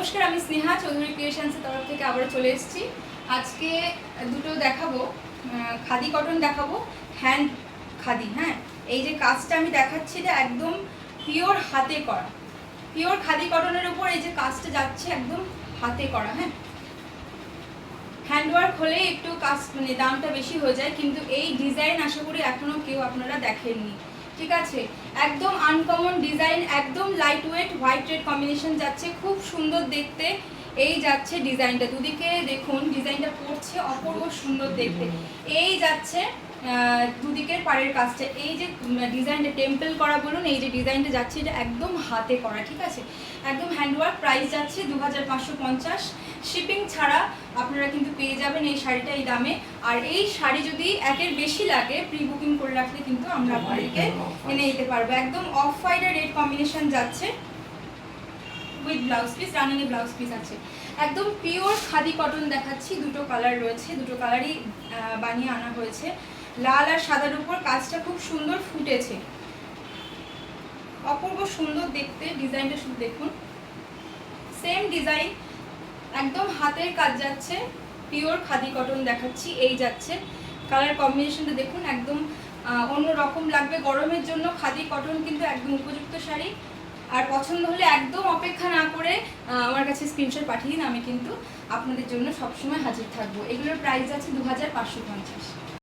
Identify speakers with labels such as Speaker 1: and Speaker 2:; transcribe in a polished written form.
Speaker 1: নমস্কার, আমি স্নেহা চৌধুরী ক্রিয়েশনসের তরফ থেকে আবার চলে এসেছি। আজকে দুটো দেখাবো, খাদি কটন দেখাবো, হ্যান্ড খাদি। হ্যাঁ, এই যে কাজটা আমি দেখাচ্ছি এটা একদম পিওর হাতে করা, পিওর খাদি কটনের উপর এই যে কাজটা যাচ্ছে একদম হাতে করা। হ্যাঁ, হ্যান্ডওয়ার্ক হলে একটু কাজ মানে দামটা বেশি হয়ে যায়, কিন্তু এই ডিজাইন আশা করি এখনও কেউ আপনারা দেখেননি। ঠিক আছে, একদম আনকমন ডিজাইন, একদম light weight white red combination যাচ্ছে, খুব সুন্দর দেখতে। এই যাচ্ছে ডিজাইনটা, দুদিকে দেখুন ডিজাইনটা পড়ছে অপূর্ব সুন্দর দেখতে। এই যাচ্ছে দুদিকের পাড়ের কাজটা, এই যে ডিজাইনটা টেম্পল করা বলুন, এই যে ডিজাইনটা যাচ্ছে এটা একদম হাতে করা। ঠিক আছে, একদম হ্যান্ডওয়ার্ক। প্রাইস যাচ্ছে 2550, শিপিং ছাড়া আপনারা কিন্তু পেয়ে যাবেন এই শাড়িটা এই দামে। আর এই শাড়ি যদি একের বেশি লাগে প্রি বুকিং করে রাখলে কিন্তু আমরা আপনাদেরকে এনে দিতে পারবো। একদম অফ হোয়াইট আর রেড কম্বিনেশন যাচ্ছে উইথ ব্লাউজ পিস, রানিংয়ে ব্লাউজ পিস আছে। একদম পিওর খাদি কটন দেখাচ্ছি, দুটো কালার রয়েছে, দুটো কালারই বানিয়ে আনা হয়েছে। লাল আর সাদার উপর কাজটা খুব সুন্দর ফুটেছে, অপূর্ব সুন্দর দেখতে। ডিজাইনটা শুধু দেখুন, সেম ডিজাইন, একদম হাতের কাজ যাচ্ছে, পিওর খাদি কটন দেখাচ্ছি। এই যাচ্ছে কালার কম্বিনেশনটা দেখুন, একদম অন্য রকম লাগবে গরমের জন্য। খাদি কটন কিন্তু একদম উপযুক্ত শাড়ি। আর পছন্দ হলে একদম অপেক্ষা না করে আমার কাছে স্ক্রিনশট পাঠিয়ে দিন, আমি কিন্তু আপনাদের জন্য সবসময় হাজির থাকবো। এগুলোর প্রাইস আছে 2550।